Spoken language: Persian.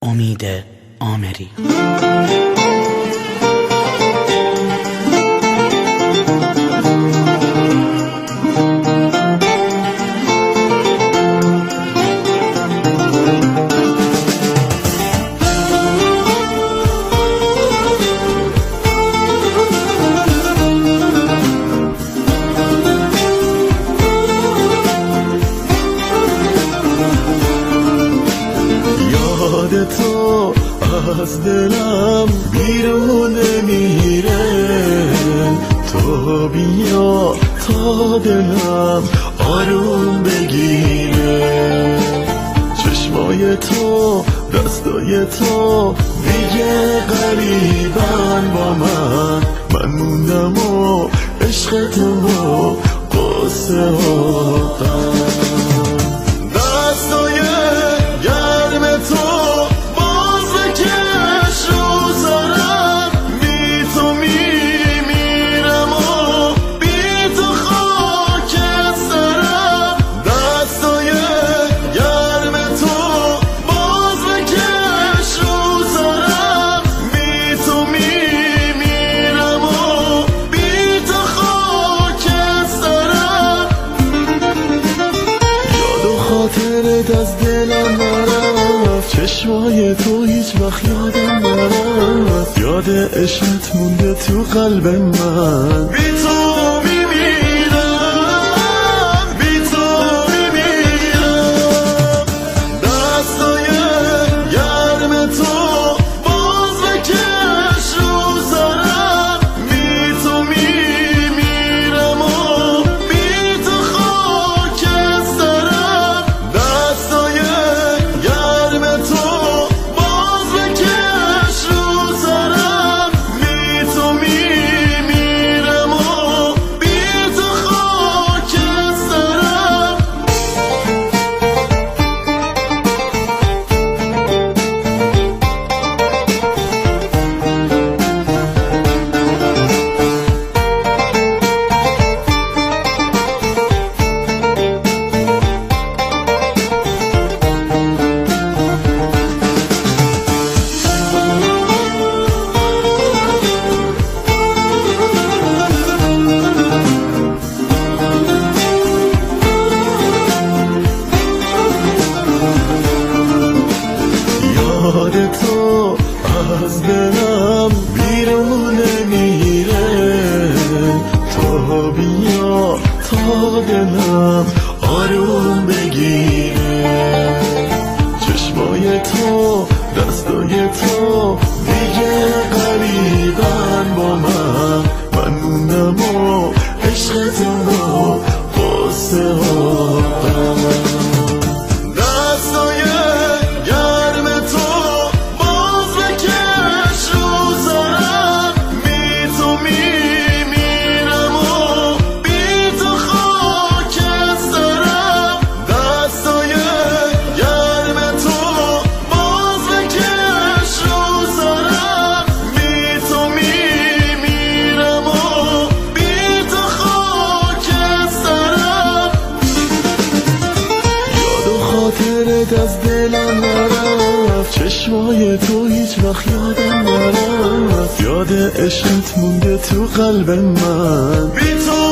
امید آمری. یاد تو از دلم بیرون نمیره، تو بیا تا دلم آروم بگیره. چشمای تو دستای تو دیگه قریبن با من موندم و عشق تو و قصه ها. از دلم نرفت، چشمای تو هیچ وقت یادم نرفت، یاد عشقت مونده تو قلب من. بی تو میمیرم، بی تو میمیرم. دستای گرم تو باز بکش رو سرم، بی تو میمیرم و بی تو خاک سرم. دستای گرم تو باز بکش رو سرم، بی تو میمیرم و بی تو خاک سرم. یاد تو از دلم بیرون نمیره، تو بیا تا دلم آروم بگیره. چشمای تو دستای تو دیگه قریبن با من موندم و عشق تو و قصه ها. از دلم نرفت، چشمای تو هیچ وقت یادم نرفت، یاد عشقت مونده تو قلب من. بی تو